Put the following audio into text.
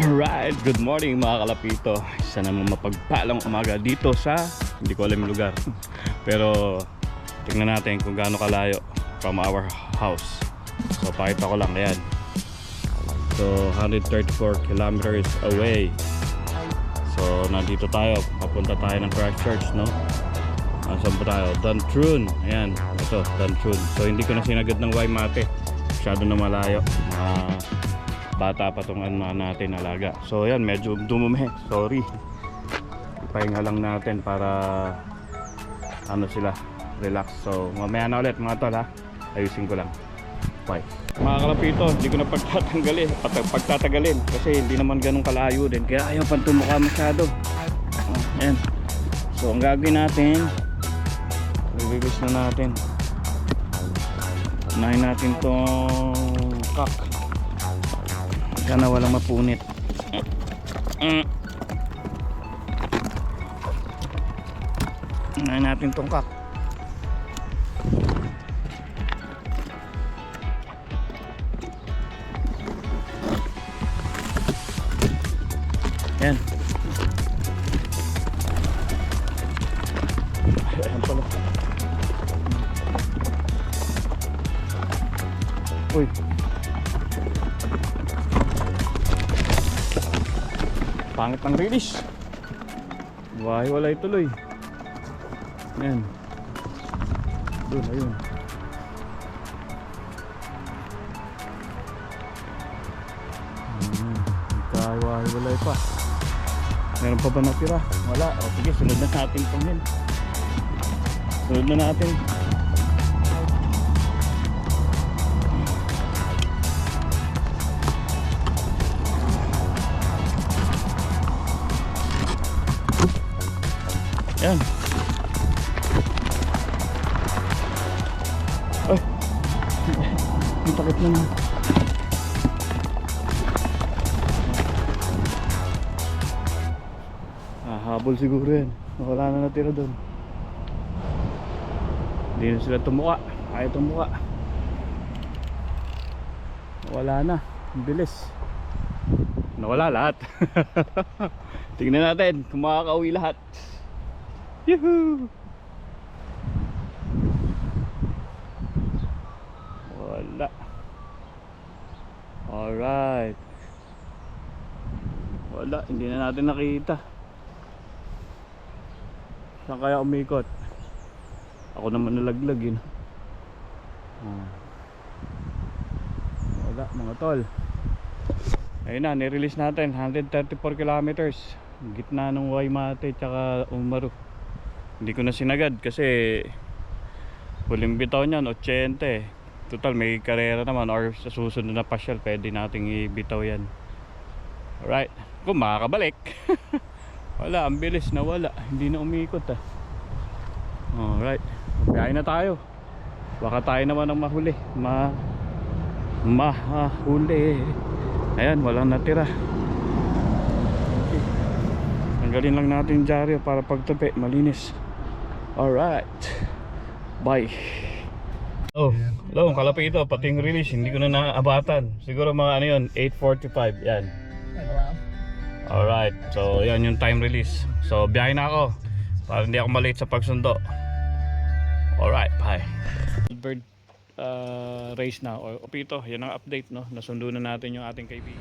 Alright, good morning mga kalapito. Isa namang mapagpalang umaga dito sa, hindi ko alam yung lugar. Pero tingnan natin kung gaano kalayo from our house. So pakita ko lang, ayan. So 134 kilometers away. So nandito tayo, papunta tayo ng Christchurch, no? Saan pa tayo? Duntroon. Ayan, ito, Duntroon. So hindi ko na sinagad ng Waimate. Masyado na malayo. Bata pa itong natin alaga. So yan, medyo dumumi. Sorry. Ipahinga lang natin para ano sila, relax. So mamaya na ulit mga tol ha. Ayusin ko lang. Bye. Mga kalapito, hindi ko na pagtatagalin kasi hindi naman ganun kalayo din. Kaya ayaw pang tumukha masyado. Yan. So ang gagawin natin, release na natin. Unahin natin tong cock. Sana walang mapunit. Unahin natin tong cock. Yan. Ayan pala. Uy. Pangit ng release. Wala tuloy. Yan. Doon, ayun. Wala pa. Meron pa ba natira? Wala. O sige, sunod na natin itong yan. Sunod na natin. Yan. Ay. Ang takot naman. Habol siguro yan. Wala na natira doon. Hindi na sila tumuka. Ayaw tumuka. Wala na. Ang bilis. Nawala lahat. Tingnan natin kung makakauwi lahat. Yuhuu! Wala. Alright. Wala. Hindi na natin nakita. Saan kaya umikot? Ako naman nalaglag yun. Wala mga tol. Ayun na, nirelease natin 134 kilometers. Gitna ng Waimate tsaka Umaru. Hindi ko na sinagad kasi huling bitaw niyan 80 eh. Total may karera naman or sa susunod na pasyal pwede nating ibitaw yan. Alright. Kung makakabalik. Wala, ang bilis na wala. Hindi na umikot ah. Alright. Biyahe na tayo. Baka tayo naman ang mahuli. Mahuli. Ayan, walang natira. Okay. Tanggalin lang natin yung dyaryo para pagtabi, malinis. Alright. Bye. Oh, hello, kalapito. Pati yung release, hindi ko na naabatan. Siguro mga ano yun, 8:45. Yan. Alright, so yan yung time release. So biyahe na ako para hindi ako malate sa pagsundo. Alright, bye. Bird race na o pito, yan ang update no. Nasundo na natin yung ating kaibigan.